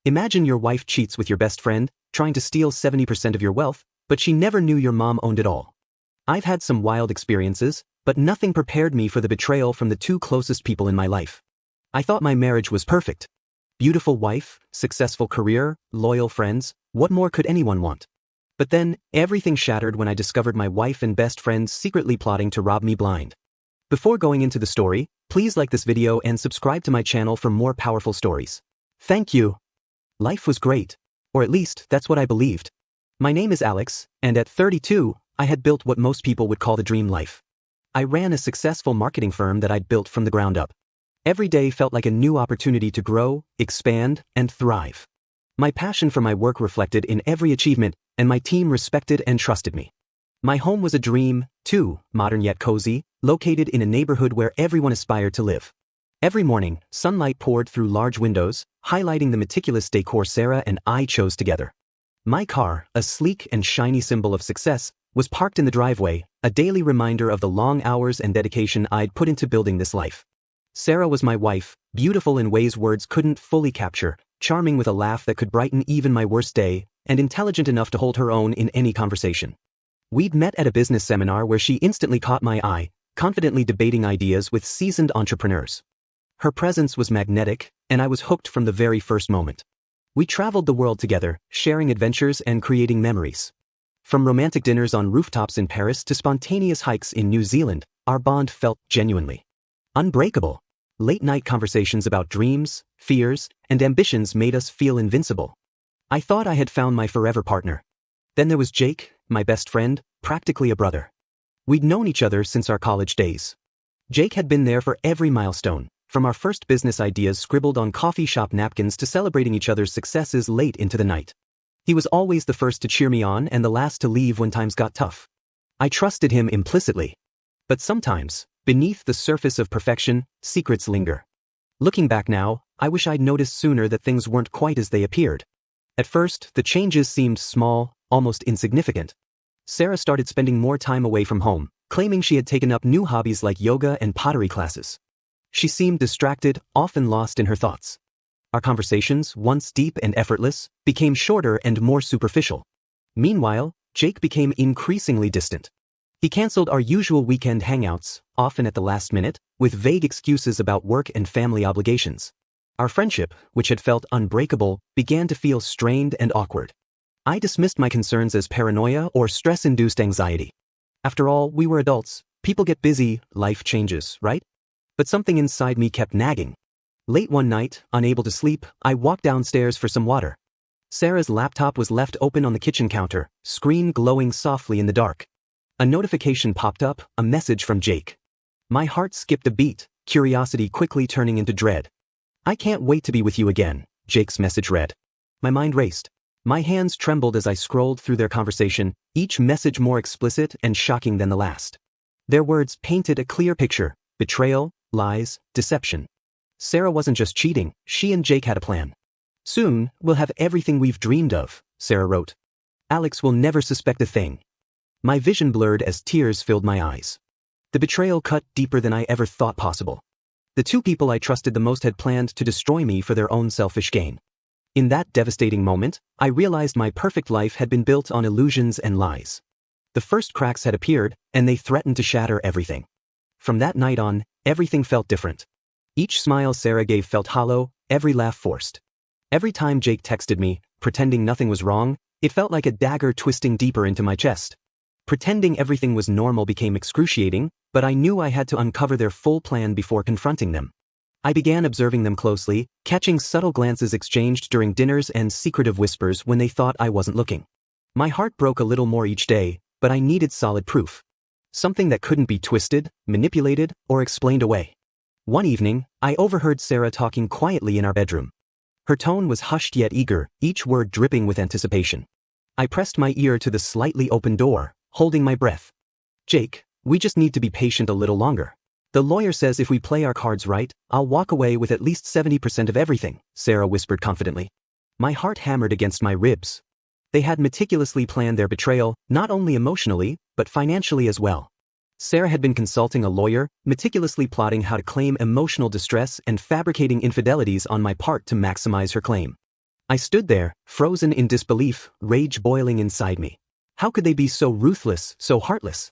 Imagine your wife cheats with your best friend, trying to steal 70% of your wealth, but she never knew your mom owned it all. I've had some wild experiences, but nothing prepared me for the betrayal from the two closest people in my life. I thought my marriage was perfect. Beautiful wife, successful career, loyal friends, what more could anyone want? But then, everything shattered when I discovered my wife and best friend secretly plotting to rob me blind. Before going into the story, please like this video and subscribe to my channel for more powerful stories. Thank you. Life was great. Or at least, that's what I believed. My name is Alex, and at 32, I had built what most people would call the dream life. I ran a successful marketing firm that I'd built from the ground up. Every day felt like a new opportunity to grow, expand, and thrive. My passion for my work reflected in every achievement, and my team respected and trusted me. My home was a dream, too, modern yet cozy, located in a neighborhood where everyone aspired to live. Every morning, sunlight poured through large windows, highlighting the meticulous decor Sarah and I chose together. My car, a sleek and shiny symbol of success, was parked in the driveway, a daily reminder of the long hours and dedication I'd put into building this life. Sarah was my wife, beautiful in ways words couldn't fully capture, charming with a laugh that could brighten even my worst day, and intelligent enough to hold her own in any conversation. We'd met at a business seminar where she instantly caught my eye, confidently debating ideas with seasoned entrepreneurs. Her presence was magnetic, and I was hooked from the very first moment. We traveled the world together, sharing adventures and creating memories. From romantic dinners on rooftops in Paris to spontaneous hikes in New Zealand, our bond felt genuinely unbreakable. Late-night conversations about dreams, fears, and ambitions made us feel invincible. I thought I had found my forever partner. Then there was Jake, my best friend, practically a brother. We'd known each other since our college days. Jake had been there for every milestone, from our first business ideas scribbled on coffee shop napkins to celebrating each other's successes late into the night. He was always the first to cheer me on and the last to leave when times got tough. I trusted him implicitly. But sometimes, beneath the surface of perfection, secrets linger. Looking back now, I wish I'd noticed sooner that things weren't quite as they appeared. At first, the changes seemed small, almost insignificant. Sarah started spending more time away from home, claiming she had taken up new hobbies like yoga and pottery classes. She seemed distracted, often lost in her thoughts. Our conversations, once deep and effortless, became shorter and more superficial. Meanwhile, Jake became increasingly distant. He canceled our usual weekend hangouts, often at the last minute, with vague excuses about work and family obligations. Our friendship, which had felt unbreakable, began to feel strained and awkward. I dismissed my concerns as paranoia or stress-induced anxiety. After all, we were adults, people get busy, life changes, right? But something inside me kept nagging. Late one night, unable to sleep, I walked downstairs for some water. Sarah's laptop was left open on the kitchen counter, screen glowing softly in the dark. A notification popped up, a message from Jake. My heart skipped a beat, curiosity quickly turning into dread. "I can't wait to be with you again," Jake's message read. My mind raced. My hands trembled as I scrolled through their conversation, each message more explicit and shocking than the last. Their words painted a clear picture: betrayal, lies, deception. Sarah wasn't just cheating, she and Jake had a plan. "Soon, we'll have everything we've dreamed of," Sarah wrote. "Alex will never suspect a thing." My vision blurred as tears filled my eyes. The betrayal cut deeper than I ever thought possible. The two people I trusted the most had planned to destroy me for their own selfish gain. In that devastating moment, I realized my perfect life had been built on illusions and lies. The first cracks had appeared, and they threatened to shatter everything. From that night on, everything felt different. Each smile Sarah gave felt hollow, every laugh forced. Every time Jake texted me, pretending nothing was wrong, it felt like a dagger twisting deeper into my chest. Pretending everything was normal became excruciating, but I knew I had to uncover their full plan before confronting them. I began observing them closely, catching subtle glances exchanged during dinners and secretive whispers when they thought I wasn't looking. My heart broke a little more each day, but I needed solid proof. Something that couldn't be twisted, manipulated, or explained away. One evening, I overheard Sarah talking quietly in our bedroom. Her tone was hushed yet eager, each word dripping with anticipation. I pressed my ear to the slightly open door, holding my breath. "Jake, we just need to be patient a little longer. The lawyer says if we play our cards right, I'll walk away with at least 70% of everything," Sarah whispered confidently. My heart hammered against my ribs. They had meticulously planned their betrayal, not only emotionally, but financially as well. Sarah had been consulting a lawyer, meticulously plotting how to claim emotional distress and fabricating infidelities on my part to maximize her claim. I stood there, frozen in disbelief, rage boiling inside me. How could they be so ruthless, so heartless?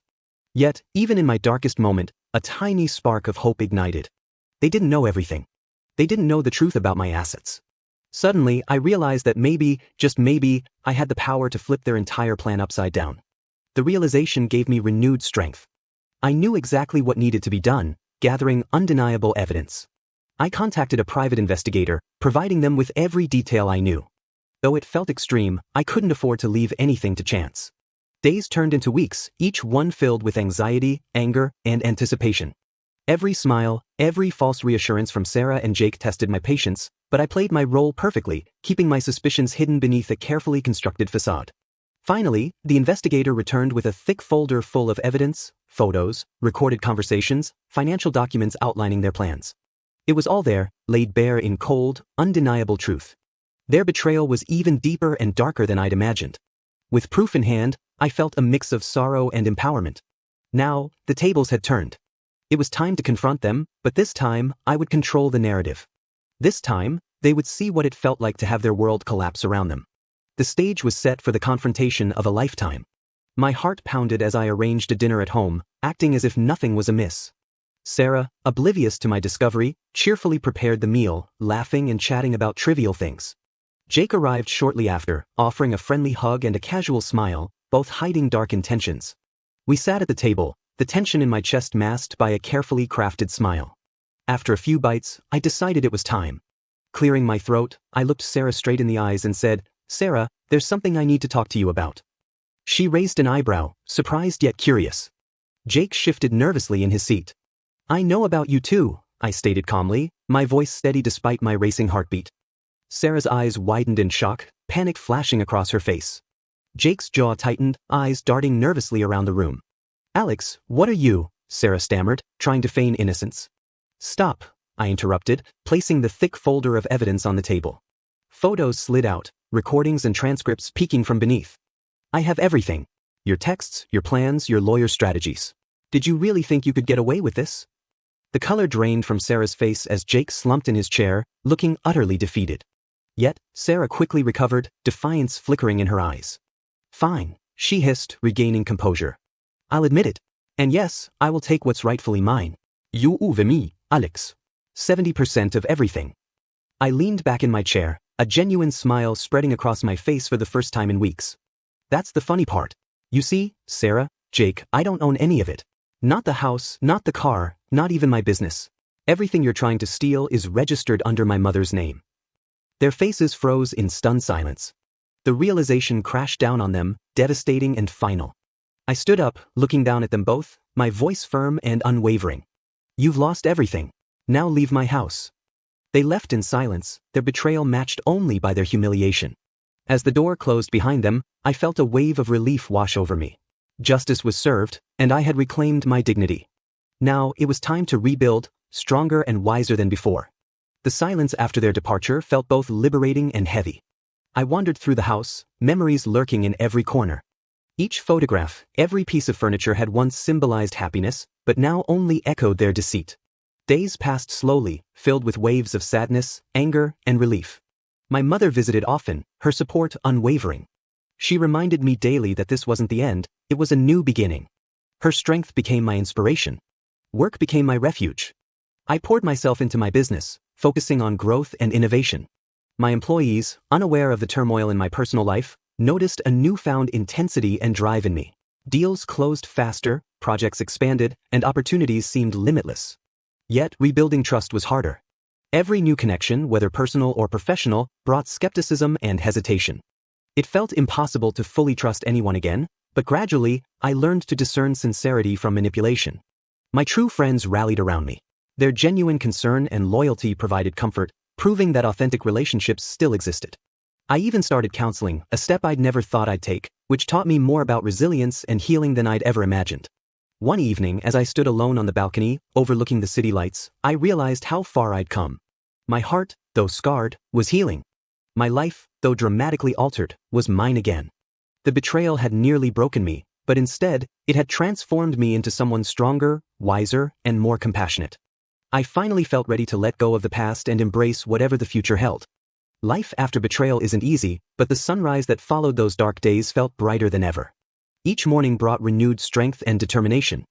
Yet, even in my darkest moment, a tiny spark of hope ignited. They didn't know everything. They didn't know the truth about my assets. Suddenly, I realized that maybe, just maybe, I had the power to flip their entire plan upside down. The realization gave me renewed strength. I knew exactly what needed to be done, gathering undeniable evidence. I contacted a private investigator, providing them with every detail I knew. Though it felt extreme, I couldn't afford to leave anything to chance. Days turned into weeks, each one filled with anxiety, anger, and anticipation. Every smile, every false reassurance from Sarah and Jake tested my patience, but I played my role perfectly, keeping my suspicions hidden beneath a carefully constructed facade. Finally, the investigator returned with a thick folder full of evidence, photos, recorded conversations, financial documents outlining their plans. It was all there, laid bare in cold, undeniable truth. Their betrayal was even deeper and darker than I'd imagined. With proof in hand, I felt a mix of sorrow and empowerment. Now, the tables had turned. It was time to confront them, but this time, I would control the narrative. This time, they would see what it felt like to have their world collapse around them. The stage was set for the confrontation of a lifetime. My heart pounded as I arranged a dinner at home, acting as if nothing was amiss. Sarah, oblivious to my discovery, cheerfully prepared the meal, laughing and chatting about trivial things. Jake arrived shortly after, offering a friendly hug and a casual smile, both hiding dark intentions. We sat at the table, the tension in my chest masked by a carefully crafted smile. After a few bites, I decided it was time. Clearing my throat, I looked Sarah straight in the eyes and said, "Sarah, there's something I need to talk to you about." She raised an eyebrow, surprised yet curious. Jake shifted nervously in his seat. "I know about you too," I stated calmly, my voice steady despite my racing heartbeat. Sarah's eyes widened in shock, panic flashing across her face. Jake's jaw tightened, eyes darting nervously around the room. "Alex, what are you?" Sarah stammered, trying to feign innocence. "Stop," I interrupted, placing the thick folder of evidence on the table. Photos slid out, recordings and transcripts peeking from beneath. "I have everything. Your texts, your plans, your lawyer strategies. Did you really think you could get away with this?" The color drained from Sarah's face as Jake slumped in his chair, looking utterly defeated. Yet, Sarah quickly recovered, defiance flickering in her eyes. "Fine," she hissed, regaining composure. "I'll admit it. And yes, I will take what's rightfully mine. You owe me, Alex. 70% of everything." I leaned back in my chair, a genuine smile spreading across my face for the first time in weeks. "That's the funny part. You see, Sarah, Jake, I don't own any of it. Not the house, not the car, not even my business. Everything you're trying to steal is registered under my mother's name." Their faces froze in stunned silence. The realization crashed down on them, devastating and final. I stood up, looking down at them both, my voice firm and unwavering. "You've lost everything. Now leave my house." They left in silence, their betrayal matched only by their humiliation. As the door closed behind them, I felt a wave of relief wash over me. Justice was served, and I had reclaimed my dignity. Now it was time to rebuild, stronger and wiser than before. The silence after their departure felt both liberating and heavy. I wandered through the house, memories lurking in every corner. Each photograph, every piece of furniture had once symbolized happiness, but now only echoed their deceit. Days passed slowly, filled with waves of sadness, anger, and relief. My mother visited often, her support unwavering. She reminded me daily that this wasn't the end, it was a new beginning. Her strength became my inspiration. Work became my refuge. I poured myself into my business, focusing on growth and innovation. My employees, unaware of the turmoil in my personal life, noticed a newfound intensity and drive in me. Deals closed faster, projects expanded, and opportunities seemed limitless. Yet, rebuilding trust was harder. Every new connection, whether personal or professional, brought skepticism and hesitation. It felt impossible to fully trust anyone again, but gradually, I learned to discern sincerity from manipulation. My true friends rallied around me. Their genuine concern and loyalty provided comfort, proving that authentic relationships still existed. I even started counseling, a step I'd never thought I'd take, which taught me more about resilience and healing than I'd ever imagined. One evening, as I stood alone on the balcony, overlooking the city lights, I realized how far I'd come. My heart, though scarred, was healing. My life, though dramatically altered, was mine again. The betrayal had nearly broken me, but instead, it had transformed me into someone stronger, wiser, and more compassionate. I finally felt ready to let go of the past and embrace whatever the future held. Life after betrayal isn't easy, but the sunrise that followed those dark days felt brighter than ever. Each morning brought renewed strength and determination.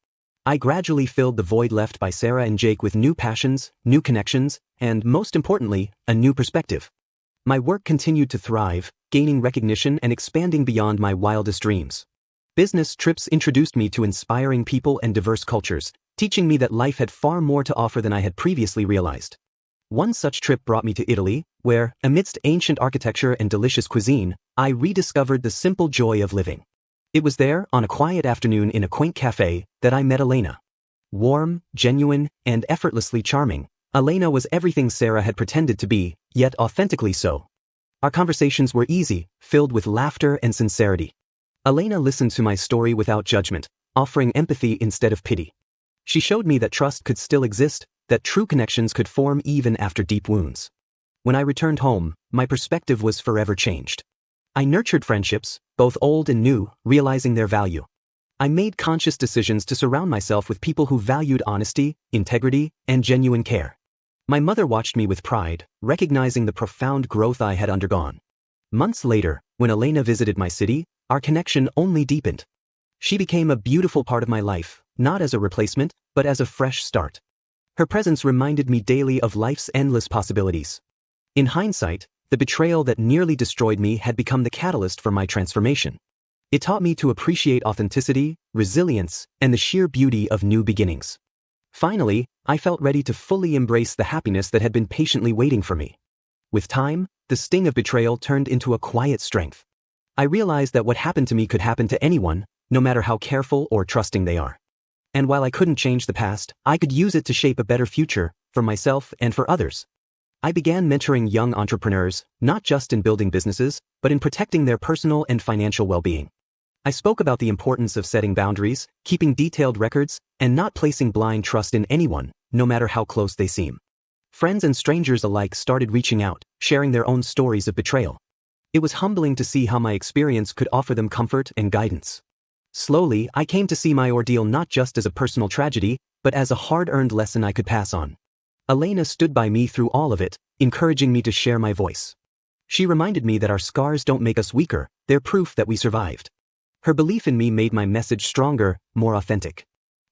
I gradually filled the void left by Sarah and Jake with new passions, new connections, and, most importantly, a new perspective. My work continued to thrive, gaining recognition and expanding beyond my wildest dreams. Business trips introduced me to inspiring people and diverse cultures, teaching me that life had far more to offer than I had previously realized. One such trip brought me to Italy, where, amidst ancient architecture and delicious cuisine, I rediscovered the simple joy of living. It was there, on a quiet afternoon in a quaint cafe, that I met Elena. Warm, genuine, and effortlessly charming, Elena was everything Sarah had pretended to be, yet authentically so. Our conversations were easy, filled with laughter and sincerity. Elena listened to my story without judgment, offering empathy instead of pity. She showed me that trust could still exist, that true connections could form even after deep wounds. When I returned home, my perspective was forever changed. I nurtured friendships, both old and new, realizing their value. I made conscious decisions to surround myself with people who valued honesty, integrity, and genuine care. My mother watched me with pride, recognizing the profound growth I had undergone. Months later, when Elena visited my city, our connection only deepened. She became a beautiful part of my life, not as a replacement, but as a fresh start. Her presence reminded me daily of life's endless possibilities. In hindsight, the betrayal that nearly destroyed me had become the catalyst for my transformation. It taught me to appreciate authenticity, resilience, and the sheer beauty of new beginnings. Finally, I felt ready to fully embrace the happiness that had been patiently waiting for me. With time, the sting of betrayal turned into a quiet strength. I realized that what happened to me could happen to anyone, no matter how careful or trusting they are. And while I couldn't change the past, I could use it to shape a better future, for myself and for others. I began mentoring young entrepreneurs, not just in building businesses, but in protecting their personal and financial well-being. I spoke about the importance of setting boundaries, keeping detailed records, and not placing blind trust in anyone, no matter how close they seem. Friends and strangers alike started reaching out, sharing their own stories of betrayal. It was humbling to see how my experience could offer them comfort and guidance. Slowly, I came to see my ordeal not just as a personal tragedy, but as a hard-earned lesson I could pass on. Elena stood by me through all of it, encouraging me to share my voice. She reminded me that our scars don't make us weaker, they're proof that we survived. Her belief in me made my message stronger, more authentic.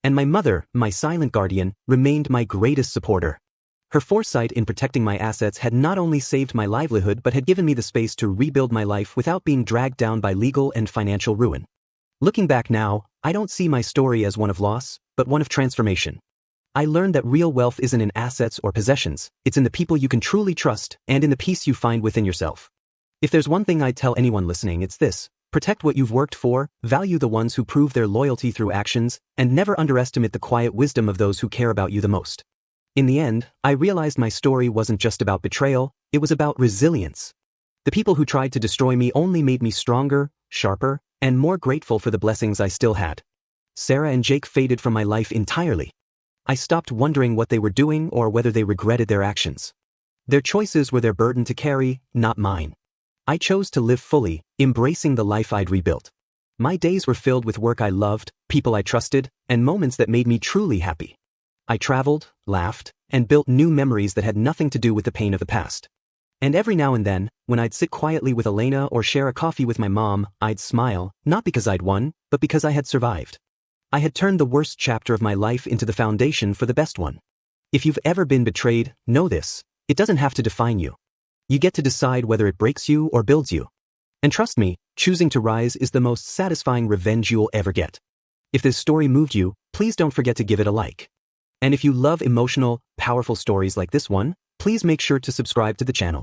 And my mother, my silent guardian, remained my greatest supporter. Her foresight in protecting my assets had not only saved my livelihood but had given me the space to rebuild my life without being dragged down by legal and financial ruin. Looking back now, I don't see my story as one of loss, but one of transformation. I learned that real wealth isn't in assets or possessions, it's in the people you can truly trust and in the peace you find within yourself. If there's one thing I'd tell anyone listening, it's this: protect what you've worked for, value the ones who prove their loyalty through actions, and never underestimate the quiet wisdom of those who care about you the most. In the end, I realized my story wasn't just about betrayal, it was about resilience. The people who tried to destroy me only made me stronger, sharper, and more grateful for the blessings I still had. Sarah and Jake faded from my life entirely. I stopped wondering what they were doing or whether they regretted their actions. Their choices were their burden to carry, not mine. I chose to live fully, embracing the life I'd rebuilt. My days were filled with work I loved, people I trusted, and moments that made me truly happy. I traveled, laughed, and built new memories that had nothing to do with the pain of the past. And every now and then, when I'd sit quietly with Elena or share a coffee with my mom, I'd smile, not because I'd won, but because I had survived. I had turned the worst chapter of my life into the foundation for the best one. If you've ever been betrayed, know this: it doesn't have to define you. You get to decide whether it breaks you or builds you. And trust me, choosing to rise is the most satisfying revenge you'll ever get. If this story moved you, please don't forget to give it a like. And if you love emotional, powerful stories like this one, please make sure to subscribe to the channel.